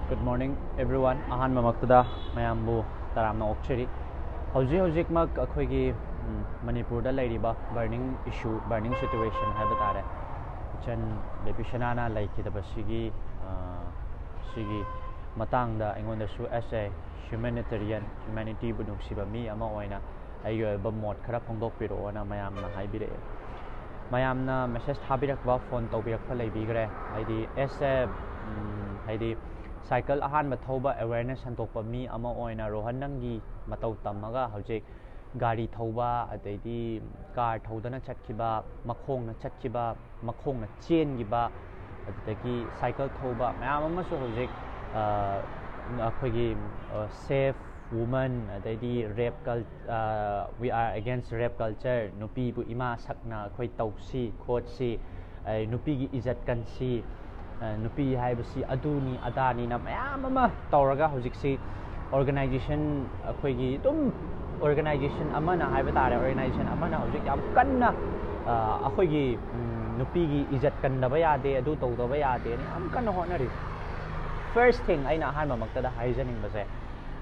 Good morning, everyone. Ahan Matangda, Mayam bu taramna okcheri. Hojik mak akhoigi Manipur da lairiba burning issue, burning situation hai batare. Chan Babycha na laikidaba sigi Matangda ingonda su as a humanity bu nungsiba mi ama oina ayo ba mod khara phongdok piro na mayam na haibire. Mayam na message thabirak ba phone tawbirak pha laibigre haidi as a haidi cycle ahan mathoba awareness hantokpa mi ama oina Rohan nangi matau tamaga hojik gari thoba adaidi car thodana chatkiba makhongna chatkiba makhongna chen giba adagi cycle thoba mayam ama su hojik akhoi safe woman adaidi we are against rape culture nupi bu ima sakna khoi tausi khotsi nupi gi izat kansi nupi haibasi aduni adani na mayam ama tawraga hojiksi organization akhoi dum organization amana haiba tare organization amana hojik yam kanna akhoi gi nupi gi izat kandaba yade adu tawdaba yade ni am kanna honari first thing aina han mamakta haijaning base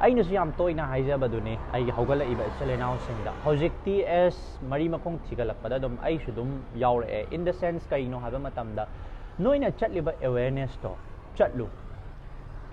aina su yam toina haijabaduni ai hogala iba selena singda hojikti as mari makong thigalakpada dum ai su dum yaure in the sense kaino haba matamda noina chatliba awareness to chatlu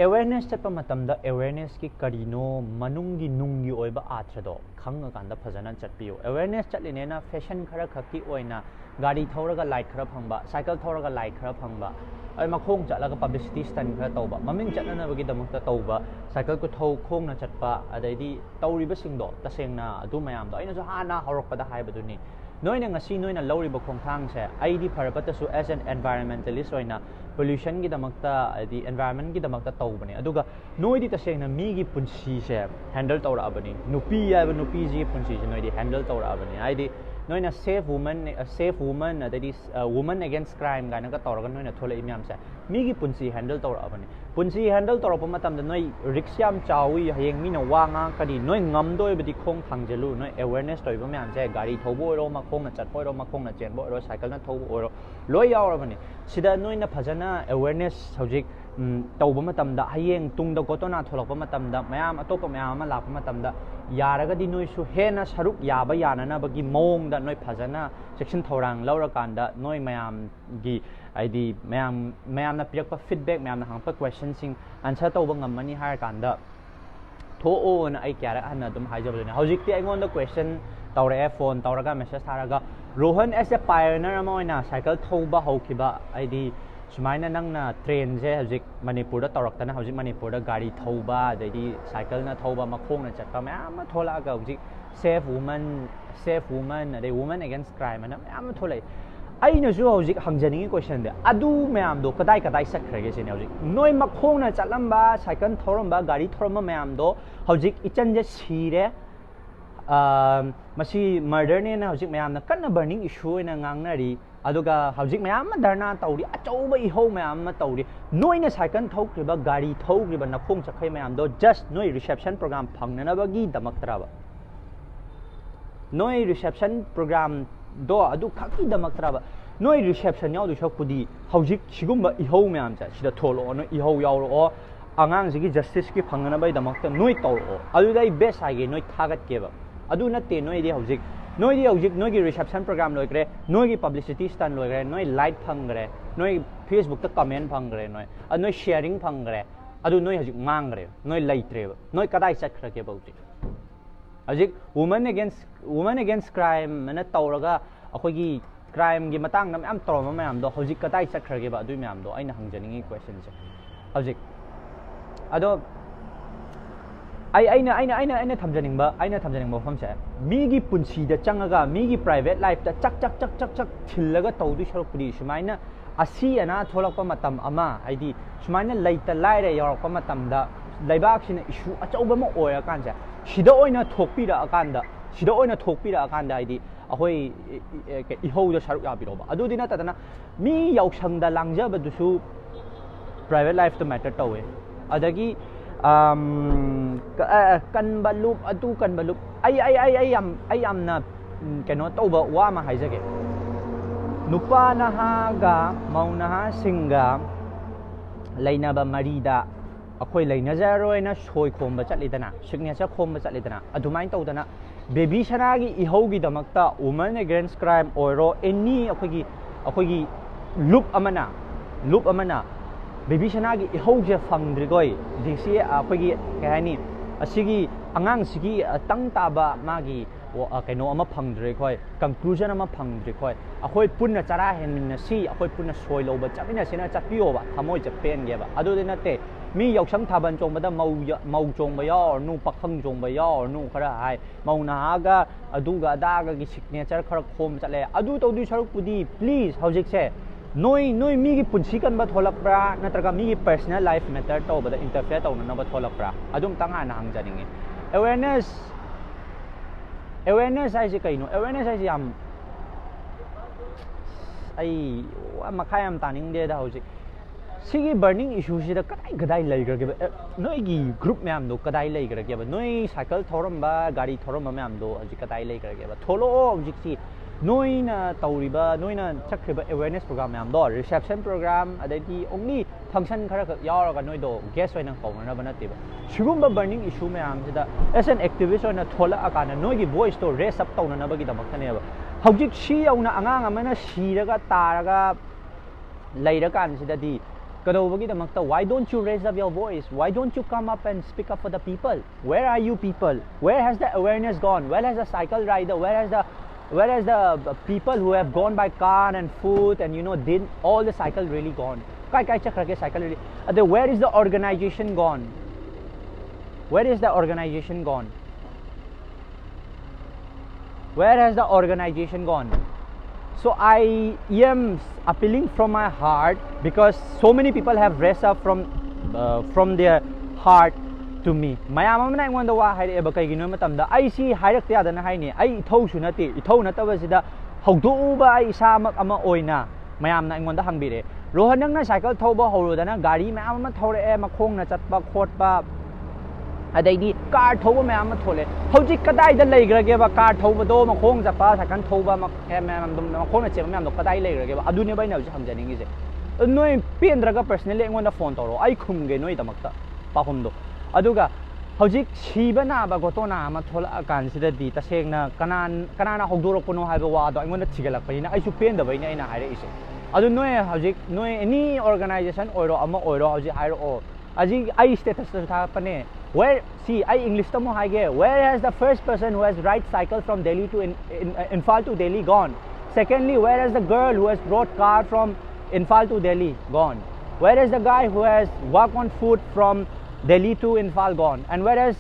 awareness chatpa matamda awareness ki karino manungi nungi oiba athado khanga kanda phajana chatpiyo awareness chatline na fashion khara khaki oina gari thoraga light khara phangba cycle thoraga light khara phangba ai makhong chatlaga publicity stunt khara tawba maming chatnana bagi damakta tawba cycle ko thau khongna chatpa adaidi tawriba singdo tasengna adu mayam do aina so hana horokpada haibaduni noina ngasi noina lawriba khongthang se aidi pharapata su as an environmentalist oina pollution gi damakta adi environment gi damakta tawbani aduga noidi tasengna mi gi punsi se handle tawra abani nupi ya nupi ji punsi se noidi handle tawra abani aidi noina safe woman that is woman against crime ga naga tawra noina thole imyam se mi gi punsi handle tawra abani punsi handle tawra pa matam da noi riksam chawi hayeng mi na wanga kadi noi ngamdoi badi khong thangjalu noi awareness toiba myam se gari thobo ro ma khong na chatbo ro ma khong na chenbo ro cycle na thobo ro loi yawrabani sida noina phajana awareness hojik tawba matamda hayeng tungda gotona tholakpa matamda mayam atopa mayam ma lakpa matamda yaraga di noi su hena saruk yaba yanana bagi mong da noi phajana section thorang laura kanda noi mayam gi id mayam na pirakpa feedback mayam na hangpa question sing answer tawba ngamani har kanda tho o na ai kyara anna dum haijabadene hojikti aingonda question tawra phone tawraga message tharaga Rohan as a pioneer amoina cycle thoba hokiba id sumaina nangna train je hojik Manipur da tawraktana hojik Manipur da gari thoba adaidi cycle na thoba makhong na chatpa mayam ma thola ga hojik safe woman adai woman against crime na mayam tholai aina su hojik hangjaningi question de adu mayam do kadai sakhrage sine hojik noi makhong na chatlamba cycle thoramba gari thoramba mayam do hojik ichan je sire masi murder ne na hojik mayam na kanna burning issue na ngangnari aduga hojik mayam ma dharna tawri achauba iho mayam ma tawri noina cycle thokriba gari thokriba na khong chakhai mayam do just noi reception program phangnana bagi damaktraba noi reception program do adu khaki damaktraba noi reception yaw du shokpudi hojik sigumba iho mayam cha sida tholo no iho yawro angang sigi justice ki phangnana bai damakta noi tawro adu dai best age noi thagat keba adu natte noi di hojik noi gi reception program loigre noi gi publicity stand loigre noi light phangre noi Facebook ta comment phangre noi sharing phangre adu noi hojik mangre noi laitre noi kadai chtkre ke bauti hojik woman against crime na tawraga akhoi gi crime gi matang na am tawma mayam do hojik kadai chtkre ke ba adu mayam do aina hangjaningi question se hojik ado aina thamjaning ba pham se mi gi punsi da changaga mi gi private life ta chak thillaga tawdu sarukpudi sumaina asi ana tholakpa matam ama aidi sumaina laita laire yarakpa matam da laibak sina issue achauba ma oya kanja sida oina thokpira akanda aidi ahoi ihou da saruk ya biroba adu dina tadana mi yausang da langjaba dusu private life to matter tawe adagi kanbalup atu kanbalup ai am na keno tawba wa ma haijage nupa na ha ga mauna ha singa lainaba marida अखोई लेना सोई खोम चलना signature खोम चलना अदुमाइन तौदना बेबीचना की इहौगी दमक्ता woman against crime ओरो any अखोगी loop अमना बेबीचना की इहौजे फंग्द्रिगोय दिसी अखोगी कहनी असिगी अंगांग सिगी तंग ताबा मागी कनो अमा फंग्द्रे खोय कंक्लूजन अमा फंग्द्रे खोय अखोय पुन्ना चरा हेनमिनसी अखोय पुन्ना सोय लोबा चमिनसिना चपियोबा थमोय चपेनगेबा अदुदे नते मी यौसंग थाबन चोंबदा मौ चोंबा यावनु पखंग चोंबा यावनु खरा हाय मौनागा अदुगा दागा की सिग्नेचर खरा खोम चले अदु तौदु सरुकपुदी प्लीज हौजिकसे नोई मी की पुंसी कनबा थोलकब्रा नत्रगा मी की पर्सनल लाइफ मैटर तौबदा इंटरफेयर तौननबा थोलकब्रा अदुम तंगा ना हंगजानिंगे awareness ai kaino awareness ai yam ai makhai am taning de da hojik sigi burning issue si da kadai laigrage noi gi group myam do kadai laigrage ba noi cycle thoram ba gari thoram myam do hojik kadai laigrage ba tholo hojik si noi na tauriba noi na chtkre awareness program myam do reception program adai only function khara yauraga noi do guest oina kauna ba nate ba sigumba burning issue myam sida as an activist oina thola akana noi gi voice to raise up tauna na ba gi damak thane ba hojik si yauna angang amana siraga taraga lairakan sida di why don't you raise up your voice? Why don't you come up and speak up for the people? Where are you people? Where has the awareness gone? Where has the cycle rider? Where has the people who have gone by car and foot and did all the cycle really gone? Kai chtkhre cycle really. Where is the organization gone? Where is the organization gone? Where has the organization gone? So I am appealing from my heart because so many people have raised up from their heart to me. Mayam amna ingwanda wa haire ba kai gino matamda ai si hairak ta dana haini ai ithou su nati ithou nataba sida hogdu ba ai isamak ama oina mayam na ingwanda hangbire rohan nang na cycle thauba horudana gari mayam ama thore e makhong na chatba khotba adai car thauba mayam ma thole hojik kadai da leigrage ba car thauba do makhong japa sakan thauba mayam dum makhong na chema mayam do kadai leigrage ba adune bai na ji hamjaningi je noi pendraga personally ingwanda phone toro ai khumge noi damakta pahum do aduga hojik siba na ba gotona ma thola akan sida di tasengna kanana hogdorokono haiba wa do ingona thigalakpani na ai su pen da bai na ina haire ise adu noi hojik noi any organization oiro ama oiro hojik hairo o aji ai status ta pane where see I English tamo haige where has the first person who has ride cycle from Delhi to Infal to Delhi gone? Secondly, where has the girl who has brought car from Infal to Delhi gone? Where is the guy who has walked on foot from Delhi to Infal gone? And whereas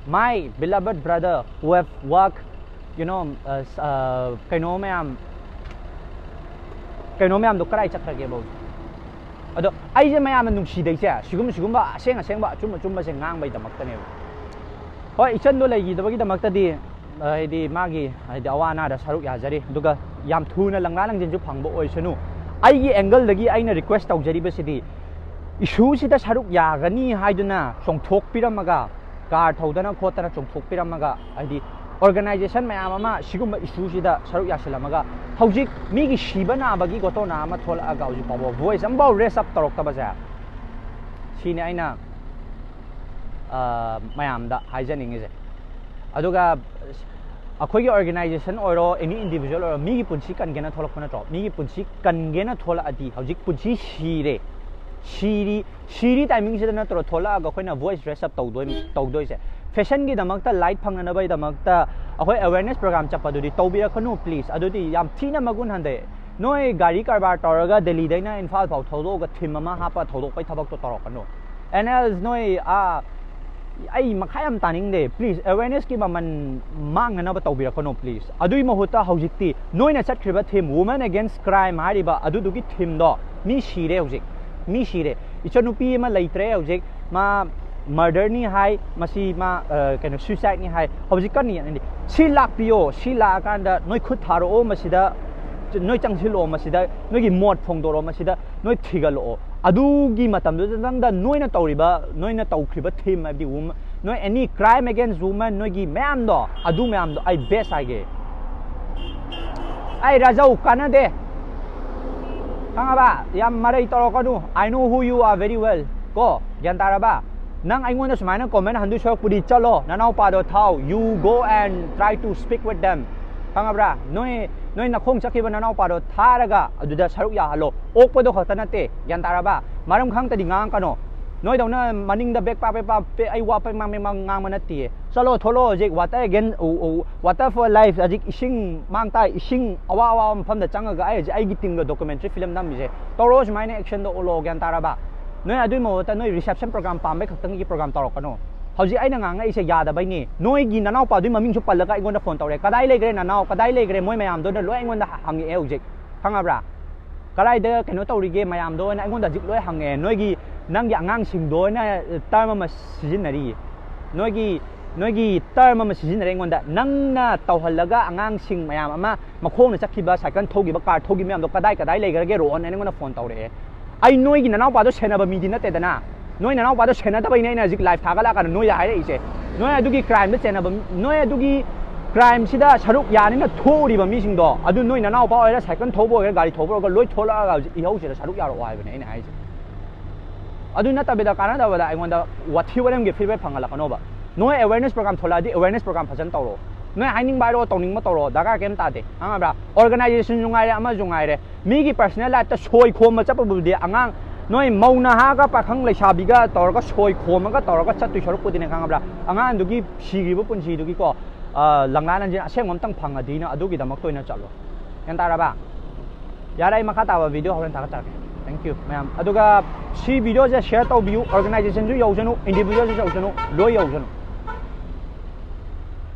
my beloved brother who have worked, kainomyam do karai chtkhre bo. Ado ai je mayam nungsi dei se sigumba aseng ba chumba se ngang bai damak tane. Hoi ichan do lai gi da bagi damak ta di di magi di awana da saruk ya jari duga yam thuna langla langjin ju phangbo oi sanu. Ai gi angle dagi aina request tau jari ba sidi issue sida saruk ya gani haiduna songthok piramaga car thodana khotana chongthok piramaga aidi organization mayam ama sigumba issue sida saruk ya silamaga hojik mi gi shibana bagi gotona ama thola aga hojik pawo voice amba raise up torok ta baja sine aina mayam da haijaning is aduga akhoi gi organization oro any individual or mi gi punchi kan gena tholak pana to mi gi punchi kan gena thola adi hojik punchi shiri timing se na tro thola ga khoina voice raise up tawdoi se fashion gi damakta light phangna bai damakta akhoi awareness program chapadudi tawbira khanu please adudi yam thina magun hande noi gari karbar toraga Delhi daina Infal phau thodo ga thimama hapa thodo pai thabak to torokano and else noi ai makhai am taning de please awareness ki maman mangna ba tawbira khanu please adui mahuta hojikti noi na chatkriba thim women against crime hariba adudugi thim do mi shire hojik mi shire ichanupi ma leitre hojik ma murder ni hai masi ma kind of suicide ni hai hojik kan ni si lak pio si la kan da noi khut tharo o masida noi changsil o masida noi gi mod phongdoro masida noi thigalo adugi matam do dang da noi na tawriba noi na tawkhriba thim abdi noi any crime against women noi gi ma'am do adu ma'am do I best I ge ai rajau kanade kanga ba yam marai toro kanu I know who you are very well ko gyan tara ba nang ai ngon sumai na comment handu shok pudi chalo nanau pa do thau you go and try to speak with them khangabra noi na khong chakhi ba nanau pa do tharaga aduda saruk ya halo ok pa do khata na te yan taraba maram khang ta di ngang kano noi dau na maning da back pa pe ai wa pa mang ngang manati chalo tholo jik water again water for life ajik ising mang tai ising awa pham da changaga ai gi ting do documentary film nam je toro sumai na action do olo yan taraba noi adui mo ta noi reception program pambe khaktang gi program taro kano hauji aina ngang ai se yada bai ni noi gi nanau pa dui maming chu pallaka ingon da phone tawre kadai legre nanau kadai legre moi mayam do na loi ingon da hangi e ujik khangabra kadai de keno tawrige mayam do na ingon da jik loi hange noi gi nang gi angang sing do na term ma sijinari noi gi term ma sijinari ingon da nang na tawhallaga angang sing mayam ama makhong na chakhiba cycle thogi ba car thogi mayam do kadai legre ge ro on ingon da phone tawre ai noi gi nanau pa do senaba mi din na te dana noi nanau pa do sena da bai nei na jik live thagala kan noi ya hai ise noi adugi crime da senaba noi adugi crime sida saruk ya ni na thori ba mi sing do adu noi nanau pa oira cycle thobo ga gari thobo ga loi thola ga i hau se saruk ya ro ai ba nei na hai se adu na ta be da kana da ba da ai ngonda wathi warem ge feedback phangala kano ba noi awareness program thola di awareness program phajan tawro noi haining bai ro tawning ma tawro daga kem ta de anga organization jungai re ama jungai re mi gi personal life ta soi khom ma chap bu de angang noi mauna ha ga pakhang leisabi ga tor ga soi khom ga tor ga chat tu saruk pudine khanga bra angang du gi sigi bu punsi du gi ko langlan an aseng ngom tang phanga di na adu gi damak toina chalo yan tara ba yarai makha ta ba video horen ta ka thank you ma'am aduga si video je share taw view organization ju yau janu individual ju yau janu loi yau janu